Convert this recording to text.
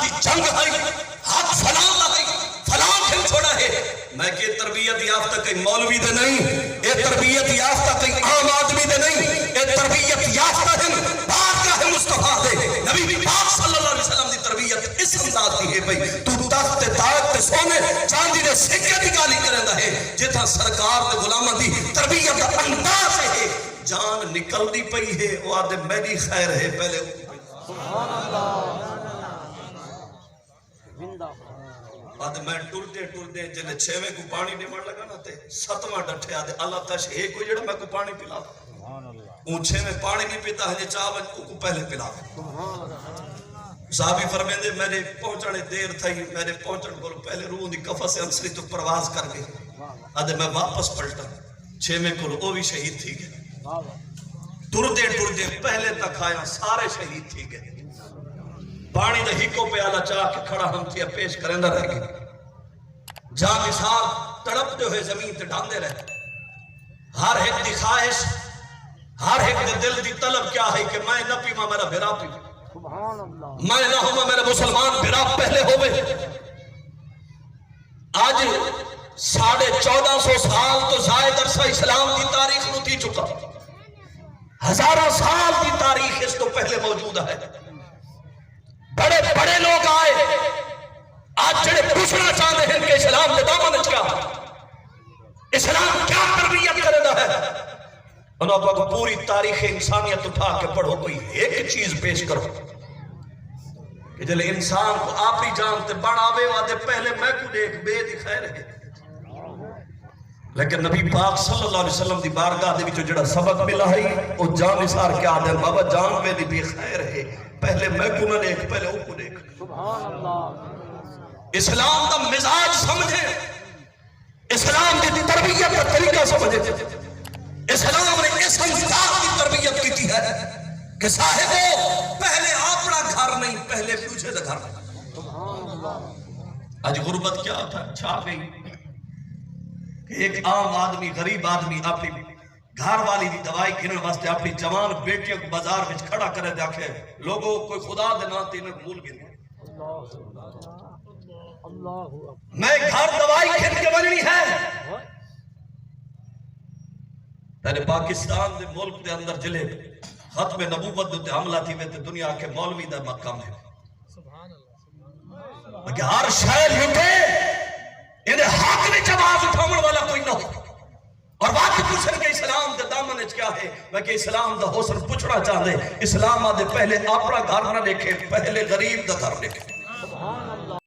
دی جنگ ہے حق فلاں ہے فلاں کھل چھوڑا ہے میں کہ تربیت یافتہ کئی مولوی دے نہیں اے تربیت یافتہ کئی عام آدمی دے نہیں اے تربیت یافتہ ہیں بارگاہ مصطفیٰ دے نبی پاک صلی اللہ علیہ وسلم دی تربیت اس انداز کی ہے بھئی تو تخت تاج تے سونے چاندی دے سکے دی گالی کرندا ہے جتھاں سرکار دے غلاماں دی تربیت دا انداز ہے جان نکل دی پئی ہے وہ آدھے میری خیر ہے پہلے سبحان اللہ آدھے میں ٹردے جنہیں چھویں کو پانی نہیں مر لگا نا تے ستواں ڈٹھے آدھے اللہ تش ایک کو جڑا میں کو پانی پلا اون چھویں پانی نہیں پیتا ہے چاول کو پہلے پلا صحابی فرمیندے میرے پہنچنے دیر تھا ہی میرے پہنچن کو پہلے روح دی کفا سے انسری تو پرواز کر گئے آدھے میں واپس پلٹا چھویں کو وہ بھی شہید تھی گئے ٹردے پہلے تک آیا سارے شہید تھی گئے پانی دے ہکو پہ آلہ چاہ کے کھڑا ہم تھیا پیش کرندہ رہ گئے جہاں مثال تڑپ دے ہوئے زمین تے ڈاندے رہے ہر ایک دی خواہش ہر ایک دے دل دی طلب کیا ہے کہ میں نہ پیما میرا بھرا پی میں نہ ہوں میرا مسلمان بھرا پہلے ہوئے آج 1450 سال تو زائد عرصہ اسلام دی تاریخ نو تھی چکا ہزاروں سال کی تاریخ اس تو پہلے موجود ہے بڑے بڑے لوگ آئے آج جڑے پوچھنا چاہتے ہیں کہ اسلام کے دامن کیا اسلام کیا تربیت کرتا ہے انہوں کو پوری تاریخ انسانیت اٹھا کے پڑھو کوئی ایک چیز پیش کرو کہ جلے انسان کو آپ ہی جانتے بڑھاوے وادے پہلے میں کو دیکھ بے دکھائے رہے لیکن نبی پاک صلی اللہ علیہ وسلم دی بارگاہ دے وچوں جڑا سبق ملا ہے او جان نثار کیا دے بابا جان میں دی بے خیر ہے پہلے میں کو نہ دیکھ پہلے او کو دیکھ سبحان اللہ اسلام دا مزاج سمجھے اسلام دی تربیت کا طریقہ سمجھے اسلام نے اس انداز کی تربیت کی تھی ہے کہ صاحبو پہلے اپنا گھر نہیں پہلے پوچھے دا گھر سبحان اللہ آج غربت کیا تھا چھا گئی ایک عام آدمی غریب آدمی اپنی گھر والی دی دوائی گھنن واسطے اپنی جوان بیٹیوں کو بازار میں کھڑا کرے دیکھے لوگوں کوئی خدا دے ناتے انہیں بھول گئے میں گھر دوائی گھن کے بننی ہے پہلے پاکستان دے ملک دے اندر جلے ختم نبوت دے حملہ تھی میں دنیا کے مولوی دا مقام ہے کہ ہر شہر لٹے انہیں حق میں جواز اٹھاؤں والا کوئی نہ ہو اور واقعی پوچھن کے اسلام دے دامن کیا ہے میں کہ اسلام دا حسن پوچھنا چاہتے اسلام آدھے پہلے اپنا گھر نہ دیکھے پہلے غریب دا گھر دیکھے